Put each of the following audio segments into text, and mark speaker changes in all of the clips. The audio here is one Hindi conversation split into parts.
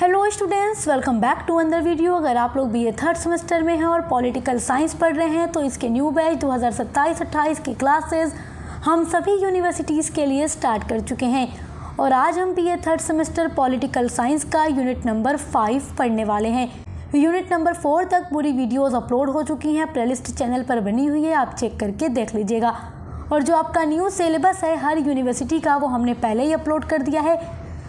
Speaker 1: Hello students, welcome back to another video. अगर आप लोग बीए थर्ड सेमेस्टर में हैं और पॉलिटिकल साइंस पढ़ रहे हैं तो इसके न्यू बैच 2027-28 की क्लासेस हम सभी यूनिवर्सिटीज़ के लिए स्टार्ट कर चुके हैं और आज हम BA third semester political science का यूनिट नंबर 5 पढ़ने वाले हैं। यूनिट नंबर 4 तक पूरी वीडियोज़ अपलोड हो चुकी हैं, प्लेलिस्ट चैनल पर बनी हुई है, आप चेक करके देख लीजिएगा। और जो आपका न्यू सिलेबस है हर यूनिवर्सिटी का वो हमने पहले ही अपलोड कर दिया है,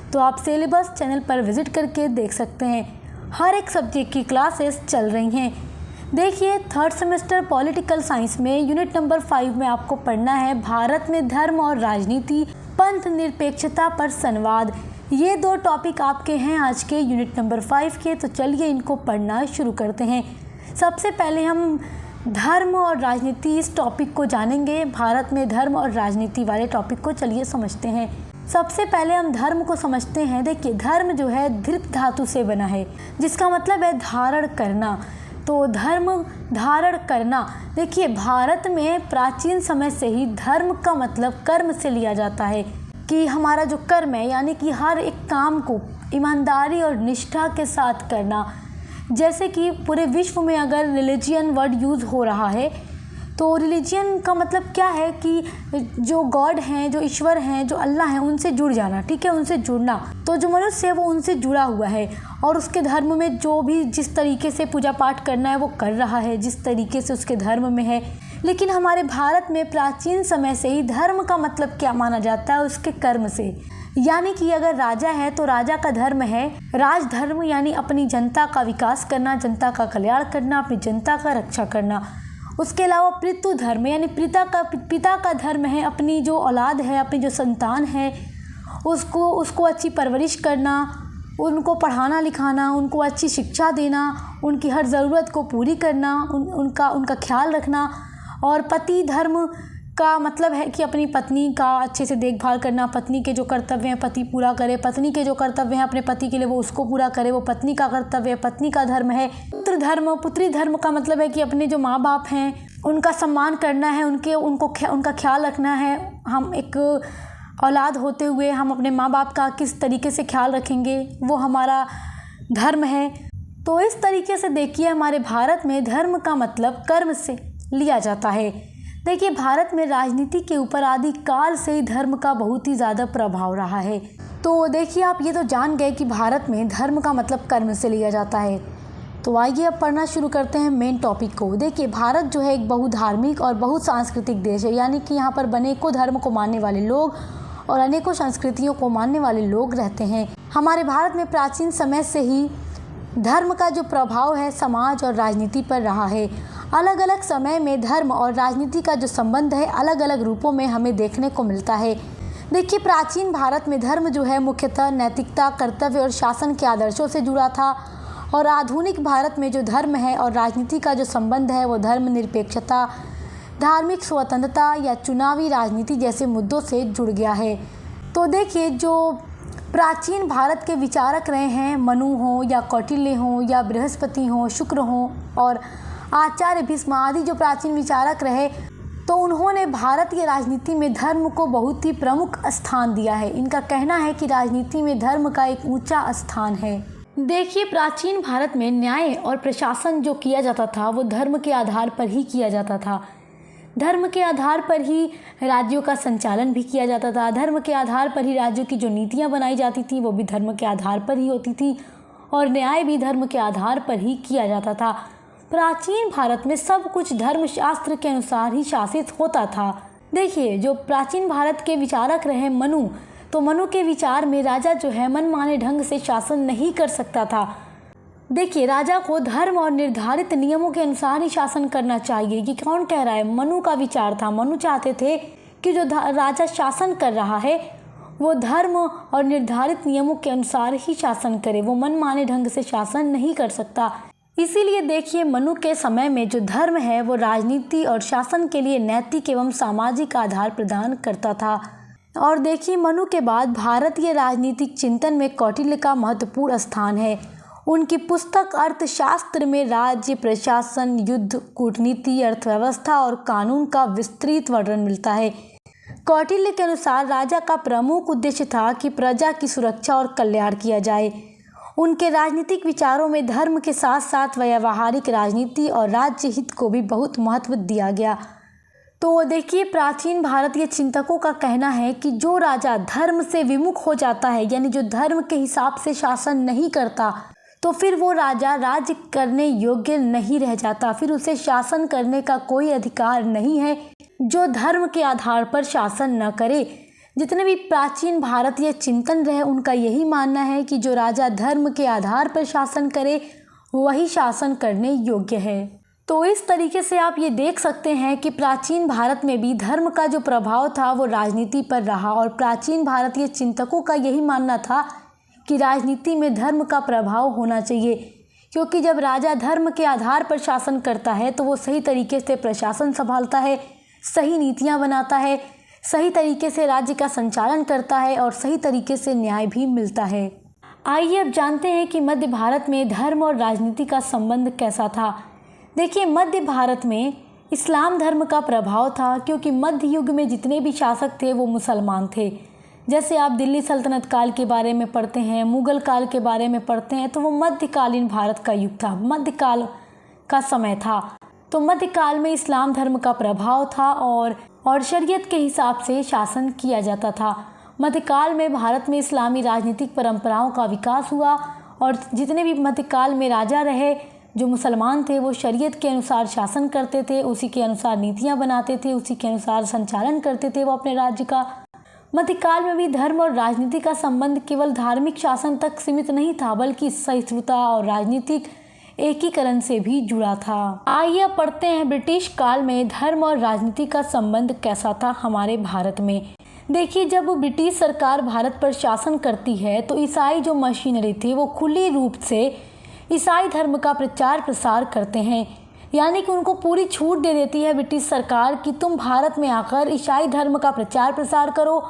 Speaker 1: तो आप सिलेबस चैनल पर विजिट करके देख सकते हैं। हर एक सब्जेक्ट की क्लासेस चल रही हैं। देखिए, थर्ड सेमेस्टर पॉलिटिकल साइंस में यूनिट नंबर 5 में आपको पढ़ना है भारत में धर्म और राजनीति, पंथ निरपेक्षता पर संवाद। ये 2 टॉपिक आपके हैं आज के यूनिट नंबर 5 के, तो चलिए इनको पढ़ना शुरू करते हैं। सबसे पहले हम धर्म और राजनीति इस टॉपिक को जानेंगे। भारत में धर्म और राजनीति वाले टॉपिक को चलिए समझते हैं। सबसे पहले हम धर्म को समझते हैं। देखिए, धर्म जो है धृत धातु से बना है, जिसका मतलब है धारण करना। तो धर्म धारण करना। देखिए, भारत में प्राचीन समय से ही धर्म का मतलब कर्म से लिया जाता है कि हमारा जो कर्म है, यानी कि हर एक काम को ईमानदारी और निष्ठा के साथ करना। जैसे कि पूरे विश्व में अगर रिलीजियन वर्ड यूज़ हो रहा है तो रिलीजियन का मतलब क्या है कि जो गॉड हैं, जो ईश्वर हैं, जो अल्लाह हैं, उनसे जुड़ जाना। ठीक है, उनसे जुड़ना। तो जो मनुष्य है वो उनसे जुड़ा हुआ है और उसके धर्म में जो भी जिस तरीके से पूजा पाठ करना है वो कर रहा है, जिस तरीके से उसके धर्म में है। लेकिन हमारे भारत में प्राचीन समय से ही धर्म का मतलब क्या माना जाता है, उसके कर्म से। यानी कि अगर राजा है तो राजा का धर्म है राजधर्म, यानी अपनी जनता का विकास करना, जनता का कल्याण करना, अपनी जनता का रक्षा करना। उसके अलावा पितृ धर्म, यानी पिता का धर्म है अपनी जो औलाद है, अपनी जो संतान है उसको अच्छी परवरिश करना, उनको पढ़ाना लिखाना, उनको अच्छी शिक्षा देना, उनकी हर ज़रूरत को पूरी करना, उनका ख्याल रखना। और पति धर्म का मतलब है कि अपनी पत्नी का अच्छे से देखभाल करना, पत्नी के जो कर्तव्य हैं पति पूरा करे, पत्नी के जो कर्तव्य हैं अपने पति के लिए वो उसको पूरा करे, वो पत्नी का कर्तव्य है, पत्नी का धर्म है। पुत्री धर्म का मतलब है कि अपने जो माँ बाप हैं उनका सम्मान करना है, उनका ख्याल रखना है। हम एक औलाद होते हुए हम अपने माँ बाप का किस तरीके से ख्याल रखेंगे, वो हमारा धर्म है। तो इस तरीके से देखिए, हमारे भारत में धर्म का मतलब कर्म से लिया जाता है। देखिए, भारत में राजनीति के ऊपर आदिकाल से ही धर्म का बहुत ही ज़्यादा प्रभाव रहा है। तो देखिए, आप ये तो जान गए कि भारत में धर्म का मतलब कर्म से लिया जाता है। तो आइए अब पढ़ना शुरू करते हैं मेन टॉपिक को। देखिए, भारत जो है एक बहुधार्मिक और बहुत सांस्कृतिक देश है, यानी कि यहाँ पर अनेकों धर्म को मानने वाले लोग और अनेकों संस्कृतियों को मानने वाले लोग रहते हैं। हमारे भारत में प्राचीन समय से ही धर्म का जो प्रभाव है समाज और राजनीति पर रहा है। अलग अलग समय में धर्म और राजनीति का जो संबंध है अलग अलग रूपों में हमें देखने को मिलता है। देखिए, प्राचीन भारत में धर्म जो है मुख्यतः नैतिकता, कर्तव्य और शासन के आदर्शों से जुड़ा था और आधुनिक भारत में जो धर्म है और राजनीति का जो संबंध है वो धर्म निरपेक्षता, धार्मिक स्वतंत्रता या चुनावी राजनीति जैसे मुद्दों से जुड़ गया है। तो देखिए, जो प्राचीन भारत के विचारक रहे हैं, मनु हो या कौटिल्य हो या बृहस्पति हो, शुक्र हो और आचार्य भीष्म आदि जो प्राचीन विचारक रहे, तो उन्होंने भारतीय राजनीति में धर्म को बहुत ही प्रमुख स्थान दिया है। इनका कहना है कि राजनीति में धर्म का एक ऊंचा स्थान है। देखिए, प्राचीन भारत में न्याय और प्रशासन जो किया जाता था वो धर्म के आधार पर ही किया जाता था। धर्म के आधार पर ही राज्यों का संचालन भी किया जाता था। धर्म के आधार पर ही राज्यों की जो नीतियाँ बनाई जाती थी वो भी धर्म के आधार पर ही होती थी और न्याय भी धर्म के आधार पर ही किया जाता था। प्राचीन भारत में सब कुछ धर्मशास्त्र के अनुसार ही शासित होता था। देखिए, जो प्राचीन भारत के विचारक रहे मनु, तो मनु के विचार में राजा जो है मनमाने ढंग से शासन नहीं कर सकता था। देखिए, राजा को धर्म और निर्धारित नियमों के अनुसार ही शासन करना चाहिए। ये कौन कह रहा है? मनु का विचार था। मनु चाहते थे कि जो राजा शासन कर रहा है वो धर्म और निर्धारित नियमों के अनुसार ही शासन करे, वो मनमाने ढंग से शासन नहीं कर सकता। इसीलिए देखिए, मनु के समय में जो धर्म है वो राजनीति और शासन के लिए नैतिक एवं सामाजिक आधार प्रदान करता था। और देखिए, मनु के बाद भारतीय राजनीतिक चिंतन में कौटिल्य का महत्वपूर्ण स्थान है। उनकी पुस्तक अर्थशास्त्र में राज्य, प्रशासन, युद्ध, कूटनीति, अर्थव्यवस्था और कानून का विस्तृत वर्णन मिलता है। कौटिल्य के अनुसार राजा का प्रमुख उद्देश्य था कि प्रजा की सुरक्षा और कल्याण किया जाए। उनके राजनीतिक विचारों में धर्म के साथ साथ व्यावहारिक राजनीति और राज्य हित को भी बहुत महत्व दिया गया। तो देखिए, प्राचीन भारतीय चिंतकों का कहना है कि जो राजा धर्म से विमुख हो जाता है, यानी जो धर्म के हिसाब से शासन नहीं करता, तो फिर वो राजा राज्य करने योग्य नहीं रह जाता, फिर उसे शासन करने का कोई अधिकार नहीं है जो धर्म के आधार पर शासन न करे। जितने भी प्राचीन भारतीय चिंतन रहे, उनका यही मानना है कि जो राजा धर्म के आधार पर शासन करे वही शासन करने योग्य है। तो इस तरीके से आप ये देख सकते हैं कि प्राचीन भारत में भी धर्म का जो प्रभाव था वो राजनीति पर रहा, और प्राचीन भारतीय चिंतकों का यही मानना था कि राजनीति में धर्म का प्रभाव होना चाहिए, क्योंकि जब राजा धर्म के आधार पर शासन करता है तो वो सही तरीके से प्रशासन संभालता है, सही नीतियाँ बनाता है, सही तरीके से राज्य का संचालन करता है और सही तरीके से न्याय भी मिलता है। आइए अब जानते हैं कि मध्य भारत में धर्म और राजनीति का संबंध कैसा था। देखिए, मध्य भारत में इस्लाम धर्म का प्रभाव था, क्योंकि मध्य युग में जितने भी शासक थे वो मुसलमान थे। जैसे आप दिल्ली सल्तनत काल के बारे में पढ़ते हैं, मुगल काल के बारे में पढ़ते हैं, तो वो मध्यकालीन भारत का युग था, मध्यकाल का समय था। तो मध्यकाल में इस्लाम धर्म का प्रभाव था और शरीयत के हिसाब से शासन किया जाता था। मध्यकाल में भारत में इस्लामी राजनीतिक परंपराओं का विकास हुआ, और जितने भी मध्यकाल में राजा रहे जो मुसलमान थे वो शरीयत के अनुसार शासन करते थे, उसी के अनुसार नीतियाँ बनाते थे, उसी के अनुसार संचालन करते थे वो अपने राज्य का। मध्यकाल में भी धर्म और राजनीति का संबंध केवल धार्मिक शासन तक सीमित नहीं था, बल्कि सहिष्णुता और राजनीतिक एकीकरण से भी जुड़ा था। आइए अब पढ़ते हैं ब्रिटिश काल में धर्म और राजनीति का संबंध कैसा था हमारे भारत में। देखिए, जब ब्रिटिश सरकार भारत पर शासन करती है तो ईसाई जो मशीनरी थी वो खुली रूप से ईसाई धर्म का प्रचार प्रसार करते हैं, यानी कि उनको पूरी छूट दे देती है ब्रिटिश सरकार कि तुम भारत में आकर ईसाई धर्म का प्रचार प्रसार करो,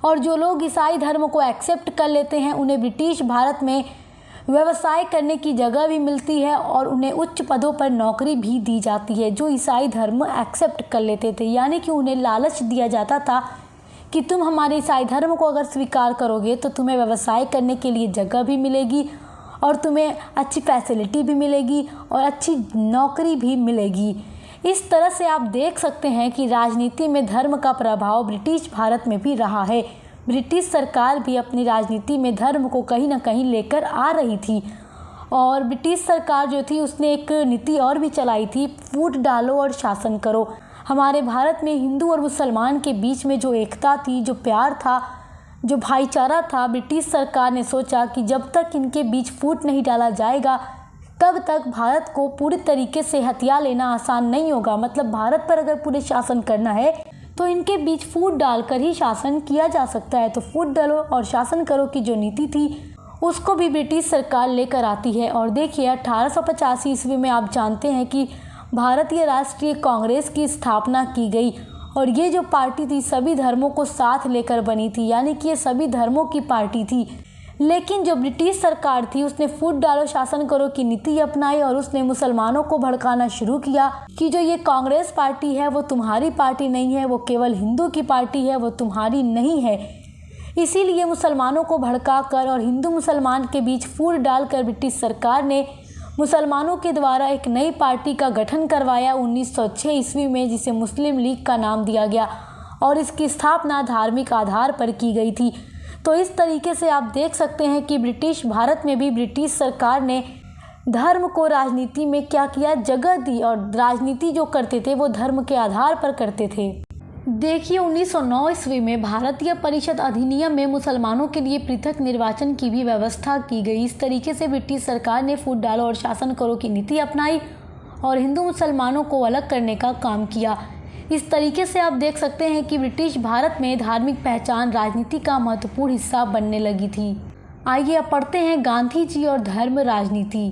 Speaker 1: और जो लोग ईसाई धर्म को एक्सेप्ट कर लेते हैं उन्हें ब्रिटिश भारत में व्यवसाय करने की जगह भी मिलती है और उन्हें उच्च पदों पर नौकरी भी दी जाती है जो ईसाई धर्म एक्सेप्ट कर लेते थे। यानी कि उन्हें लालच दिया जाता था कि तुम हमारे ईसाई धर्म को अगर स्वीकार करोगे तो तुम्हें व्यवसाय करने के लिए जगह भी मिलेगी और तुम्हें अच्छी फैसिलिटी भी मिलेगी और अच्छी नौकरी भी मिलेगी। इस तरह से आप देख सकते हैं कि राजनीति में धर्म का प्रभाव ब्रिटिश भारत में भी रहा है। ब्रिटिश सरकार भी अपनी राजनीति में धर्म को कहीं ना कहीं लेकर आ रही थी, और ब्रिटिश सरकार जो थी उसने एक नीति और भी चलाई थी, फूट डालो और शासन करो। हमारे भारत में हिंदू और मुसलमान के बीच में जो एकता थी, जो प्यार था, जो भाईचारा था, ब्रिटिश सरकार ने सोचा कि जब तक इनके बीच फूट नहीं डाला जाएगा तब तक भारत को पूरी तरीके से हथिया लेना आसान नहीं होगा। मतलब भारत पर अगर पूरे शासन करना है तो इनके बीच फूट डालकर ही शासन किया जा सकता है। तो फूट डालो और शासन करो की जो नीति थी उसको भी ब्रिटिश सरकार लेकर आती है। और देखिए 1885 ईस्वी में आप जानते हैं कि भारतीय राष्ट्रीय कांग्रेस की स्थापना की गई, और ये जो पार्टी थी सभी धर्मों को साथ लेकर बनी थी, यानी कि ये सभी धर्मों की पार्टी थी। लेकिन जो ब्रिटिश सरकार थी उसने फूट डालो शासन करो की नीति अपनाई और उसने मुसलमानों को भड़काना शुरू किया कि जो ये कांग्रेस पार्टी है वो तुम्हारी पार्टी नहीं है, वो केवल हिंदू की पार्टी है, वो तुम्हारी नहीं है। इसीलिए मुसलमानों को भड़काकर और हिंदू मुसलमान के बीच फूट डालकर ब्रिटिश सरकार ने मुसलमानों के द्वारा एक नई पार्टी का गठन करवाया 1906 ईस्वी में, जिसे मुस्लिम लीग का नाम दिया गया, और इसकी स्थापना धार्मिक आधार पर की गई थी। तो इस तरीके से आप देख सकते हैं कि ब्रिटिश भारत में भी ब्रिटिश सरकार ने धर्म को राजनीति में क्या किया, जगह दी, और राजनीति जो करते थे वो धर्म के आधार पर करते थे। देखिए 1909 ईस्वी में भारतीय परिषद अधिनियम में मुसलमानों के लिए पृथक निर्वाचन की भी व्यवस्था की गई। इस तरीके से ब्रिटिश सरकार ने फूट डालो और शासन करो की नीति अपनाई और हिंदू मुसलमानों को अलग करने का काम किया। इस तरीके से आप देख सकते हैं कि ब्रिटिश भारत में धार्मिक पहचान राजनीति का महत्वपूर्ण हिस्सा बनने लगी थी। आइए अब पढ़ते हैं गांधी जी और धर्म राजनीति।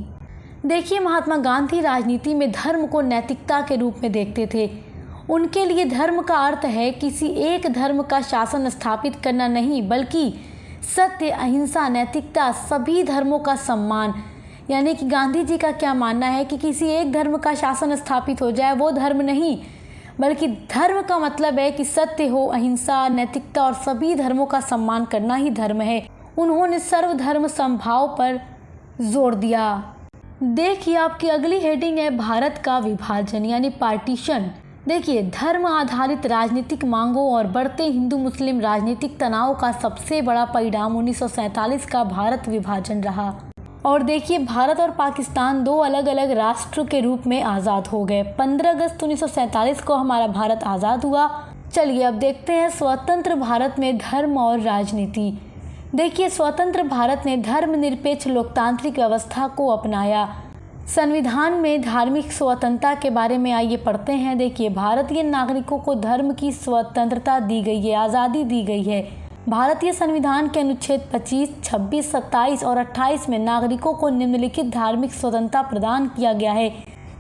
Speaker 1: देखिए महात्मा गांधी राजनीति में धर्म को नैतिकता के रूप में देखते थे। उनके लिए धर्म का अर्थ है किसी एक धर्म का शासन स्थापित करना नहीं, बल्कि सत्य, अहिंसा, नैतिकता, सभी धर्मों का सम्मान। यानी कि गांधी जी का क्या मानना है कि किसी एक धर्म का शासन स्थापित हो जाए वो धर्म नहीं, बल्कि धर्म का मतलब है कि सत्य हो, अहिंसा, नैतिकता और सभी धर्मों का सम्मान करना ही धर्म है। उन्होंने सर्वधर्म समभाव पर जोर दिया। देखिए आपकी अगली हेडिंग है भारत का विभाजन यानी पार्टीशन। देखिए धर्म आधारित राजनीतिक मांगों और बढ़ते हिंदू मुस्लिम राजनीतिक तनाव का सबसे बड़ा परिणाम 1947 का भारत विभाजन रहा। और देखिए भारत और पाकिस्तान दो अलग अलग राष्ट्र के रूप में आज़ाद हो गए। 15 अगस्त 1947 को हमारा भारत आज़ाद हुआ। चलिए अब देखते हैं स्वतंत्र भारत में धर्म और राजनीति। देखिए स्वतंत्र भारत ने धर्मनिरपेक्ष लोकतांत्रिक व्यवस्था को अपनाया। संविधान में धार्मिक स्वतंत्रता के बारे में आइए पढ़ते हैं। देखिए भारतीय नागरिकों को धर्म की स्वतंत्रता दी गई है, आज़ादी दी गई है। भारतीय संविधान के अनुच्छेद 25, 26, 27 और 28 में नागरिकों को निम्नलिखित धार्मिक स्वतंत्रता प्रदान किया गया है।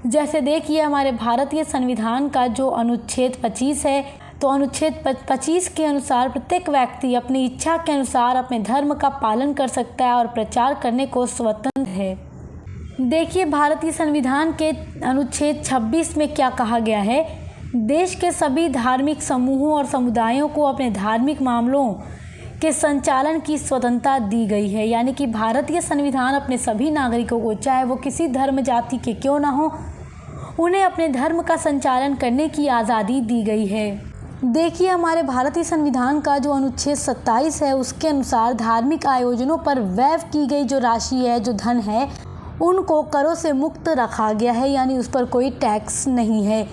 Speaker 1: जैसे देखिए हमारे भारतीय संविधान का जो अनुच्छेद 25 है, तो अनुच्छेद 25 के अनुसार प्रत्येक व्यक्ति अपनी इच्छा के अनुसार अपने धर्म का पालन कर सकता है और प्रचार करने को स्वतंत्र है। देखिए भारतीय संविधान के अनुच्छेद 26 में क्या कहा गया है, देश के सभी धार्मिक समूहों और समुदायों को अपने धार्मिक मामलों के संचालन की स्वतंत्रता दी गई है। यानी कि भारतीय संविधान अपने सभी नागरिकों को, चाहे वो किसी धर्म जाति के क्यों ना हो, उन्हें अपने धर्म का संचालन करने की आज़ादी दी गई है। देखिए हमारे भारतीय संविधान का जो अनुच्छेद 27 है, उसके अनुसार धार्मिक आयोजनों पर व्यय की गई जो राशि है, जो धन है, उनको करों से मुक्त रखा गया है, यानी उस पर कोई टैक्स नहीं है।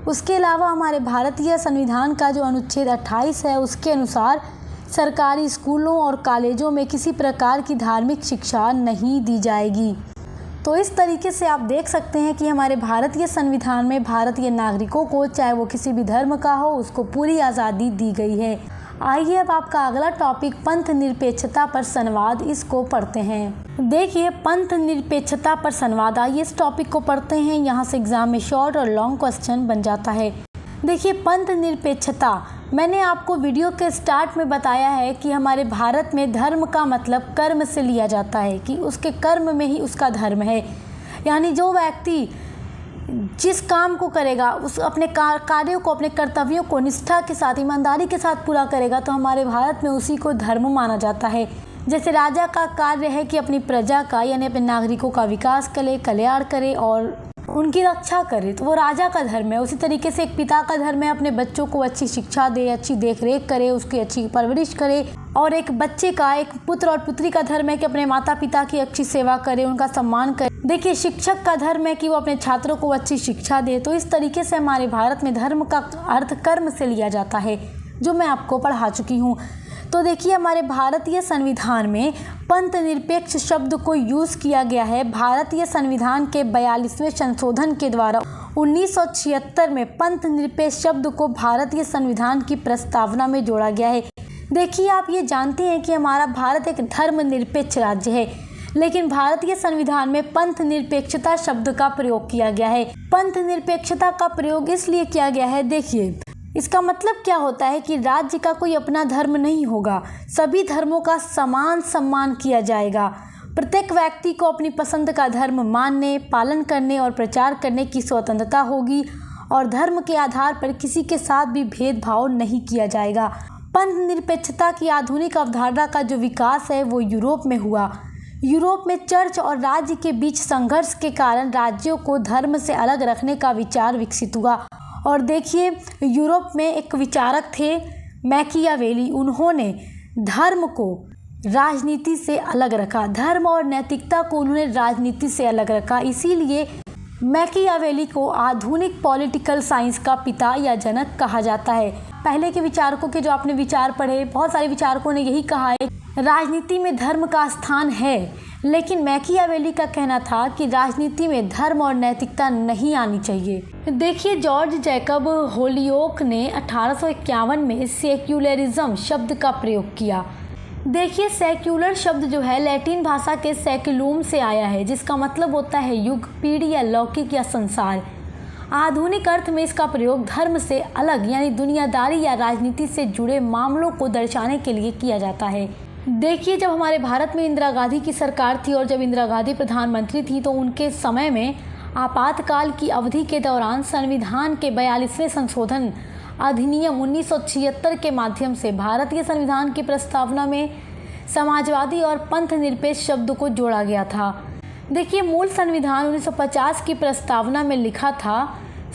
Speaker 1: उसके अलावा हमारे भारतीय संविधान का जो अनुच्छेद 28 है, उसके अनुसार सरकारी स्कूलों और कॉलेजों में किसी प्रकार की धार्मिक शिक्षा नहीं दी जाएगी। तो इस तरीके से आप देख सकते हैं कि हमारे भारतीय संविधान में भारतीय नागरिकों को, चाहे वो किसी भी धर्म का हो, उसको पूरी आज़ादी दी गई है। आइए अब आपका अगला टॉपिक पंथ निरपेक्षता पर संवाद, इसको पढ़ते हैं। देखिए पंथ निरपेक्षता पर संवाद, आइए इस टॉपिक को पढ़ते हैं। यहाँ से एग्जाम में शॉर्ट और लॉन्ग क्वेश्चन बन जाता है। देखिए पंथ निरपेक्षता, मैंने आपको वीडियो के स्टार्ट में बताया है कि हमारे भारत में धर्म का मतलब कर्म से लिया जाता है, कि उसके कर्म में ही उसका धर्म है। यानी जो व्यक्ति जिस काम को करेगा, उस अपने कार्यों को, अपने कर्तव्यों को निष्ठा के साथ, ईमानदारी के साथ पूरा करेगा, तो हमारे भारत में उसी को धर्म माना जाता है। जैसे राजा का कार्य है कि अपनी प्रजा का, यानी अपने नागरिकों का विकास करे, कल्याण करे और उनकी रक्षा करे, तो वो राजा का धर्म है। उसी तरीके से एक पिता का धर्म है अपने बच्चों को अच्छी शिक्षा दे, अच्छी देख रेख करे, उसकी अच्छी परवरिश करे। और एक बच्चे का, एक पुत्र और पुत्री का धर्म है कि अपने माता पिता की अच्छी सेवा करे, उनका सम्मान करे। देखिए शिक्षक का धर्म है कि वो अपने छात्रों को अच्छी शिक्षा दे। तो इस तरीके से हमारे भारत में धर्म का अर्थ कर्म से लिया जाता है, जो मैं आपको पढ़ा चुकी हूँ। तो देखिए हमारे भारतीय संविधान में पंथ निरपेक्ष शब्द को यूज़ किया गया है। भारतीय संविधान के 42वें संशोधन के द्वारा 1976 में पंथ निरपेक्ष शब्द को भारतीय संविधान की प्रस्तावना में जोड़ा गया है। देखिए आप ये जानते हैं कि हमारा भारत एक धर्मनिरपेक्ष राज्य है, लेकिन भारतीय संविधान में पंथ निरपेक्षता शब्द का प्रयोग किया गया है। पंथ निरपेक्षता का प्रयोग इसलिए किया गया है, देखिए इसका मतलब क्या होता है कि राज्य का कोई अपना धर्म नहीं होगा, सभी धर्मों का समान सम्मान किया जाएगा। प्रत्येक व्यक्ति को अपनी पसंद का धर्म मानने, पालन करने और प्रचार करने की स्वतंत्रता होगी और धर्म के आधार पर किसी के साथ भी भेदभाव नहीं किया जाएगा। पंथ निरपेक्षता की आधुनिक अवधारणा का जो विकास है वो यूरोप में हुआ। यूरोप में चर्च और राज्य के बीच संघर्ष के कारण राज्यों को धर्म से अलग रखने का विचार विकसित हुआ। और देखिए यूरोप में एक विचारक थे मैकियावेली, उन्होंने धर्म को राजनीति से अलग रखा, धर्म और नैतिकता को उन्होंने राजनीति से अलग रखा। इसीलिए मैकियावेली को आधुनिक पॉलिटिकल साइंस का पिता या जनक कहा जाता है। पहले के विचारकों के जो आपने विचार पढ़े, बहुत सारे विचारकों ने यही कहा है राजनीति में धर्म का स्थान है, लेकिन मैकियावेली का कहना था कि राजनीति में धर्म और नैतिकता नहीं आनी चाहिए। देखिए जॉर्ज जैकब होलियोक ने 1851 में सेक्युलरिज्म शब्द का प्रयोग किया। देखिए सेक्युलर शब्द जो है लैटिन भाषा के सेक्युलुम से आया है, जिसका मतलब होता है युग, पीढ़ी या लौकिक या संसार। आधुनिक अर्थ में इसका प्रयोग धर्म से अलग यानी दुनियादारी या राजनीति से जुड़े मामलों को दर्शाने के लिए किया जाता है। देखिए जब हमारे भारत में इंदिरा गांधी की सरकार थी और जब इंदिरा गांधी प्रधानमंत्री थी, तो उनके समय में आपातकाल की अवधि के दौरान संविधान के 42वें संशोधन अधिनियम 1976 के माध्यम से भारतीय संविधान की प्रस्तावना में समाजवादी और पंथ निरपेक्ष शब्द को जोड़ा गया था। देखिए, मूल संविधान 1950 की प्रस्तावना में लिखा था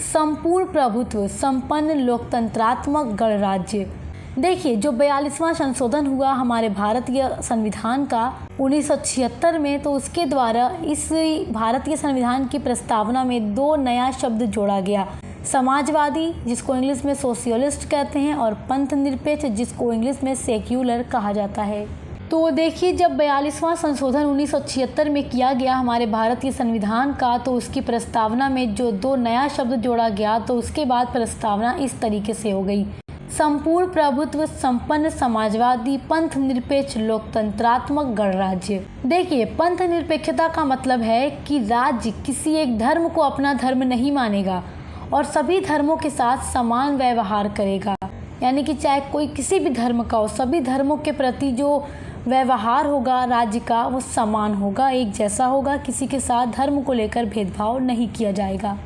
Speaker 1: संपूर्ण प्रभुत्व संपन्न लोकतंत्रात्मक गणराज्य। देखिए, जो 42वां संशोधन हुआ हमारे भारतीय संविधान का 1976 में, तो उसके द्वारा इस भारतीय संविधान की प्रस्तावना में 2 नया शब्द जोड़ा गया, समाजवादी जिसको इंग्लिश में सोशियलिस्ट कहते हैं और पंथ निरपेक्ष जिसको इंग्लिश में सेक्युलर कहा जाता है। तो देखिए, जब 42वां संशोधन 1976 में किया गया हमारे भारतीय संविधान का, तो उसकी प्रस्तावना में जो 2 नया शब्द जोड़ा गया, तो उसके बाद प्रस्तावना इस तरीके से हो गई, संपूर्ण प्रभुत्व संपन्न समाजवादी पंथ निरपेक्ष लोकतंत्रात्मक गणराज्य। देखिए, पंथ निरपेक्षता का मतलब है कि राज्य किसी एक धर्म को अपना धर्म नहीं मानेगा और सभी धर्मों के साथ समान व्यवहार करेगा। यानी कि चाहे कोई किसी भी धर्म का हो, सभी धर्मों के प्रति जो व्यवहार होगा राज्य का वो समान होगा, एक जैसा होगा, किसी के साथ धर्म को लेकर भेदभाव नहीं किया जाएगा।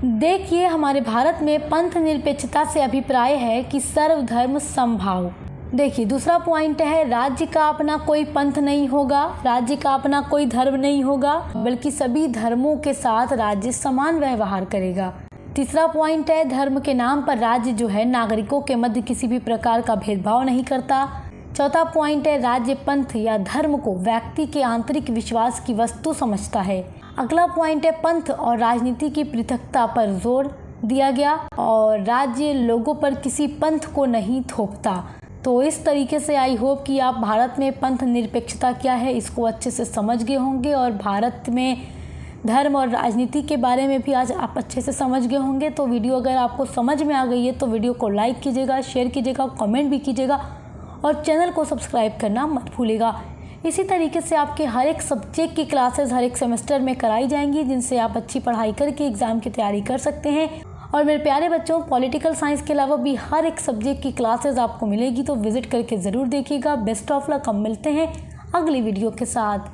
Speaker 1: देखिए, हमारे भारत में पंथ निरपेक्षता से अभिप्राय है कि सर्वधर्म समभाव। देखिए, दूसरा पॉइंट है राज्य का अपना कोई पंथ नहीं होगा, राज्य का अपना कोई धर्म नहीं होगा, बल्कि सभी धर्मों के साथ राज्य समान व्यवहार करेगा। तीसरा पॉइंट है धर्म के नाम पर राज्य जो है नागरिकों के मध्य किसी भी प्रकार का भेदभाव नहीं करता। चौथा पॉइंट है राज्य पंथ या धर्म को व्यक्ति के आंतरिक विश्वास की वस्तु समझता है। अगला पॉइंट है पंथ और राजनीति की पृथकता पर जोर दिया गया और राज्य लोगों पर किसी पंथ को नहीं थोपता। तो इस तरीके से आई होप कि आप भारत में पंथ निरपेक्षता क्या है इसको अच्छे से समझ गए होंगे और भारत में धर्म और राजनीति के बारे में भी आज आप अच्छे से समझ गए होंगे। तो वीडियो अगर आपको समझ में आ गई है तो वीडियो को लाइक कीजिएगा, शेयर कीजिएगा, कमेंट भी कीजिएगा और चैनल को सब्सक्राइब करना मत भूलिएगा। इसी तरीके से आपके हर एक सब्जेक्ट की क्लासेस हर एक सेमेस्टर में कराई जाएंगी जिनसे आप अच्छी पढ़ाई करके एग्ज़ाम की तैयारी कर सकते हैं। और मेरे प्यारे बच्चों, पॉलिटिकल साइंस के अलावा भी हर एक सब्जेक्ट की क्लासेस आपको मिलेगी, तो विजिट करके ज़रूर देखिएगा। Best of luck. हम मिलते हैं अगली वीडियो के साथ।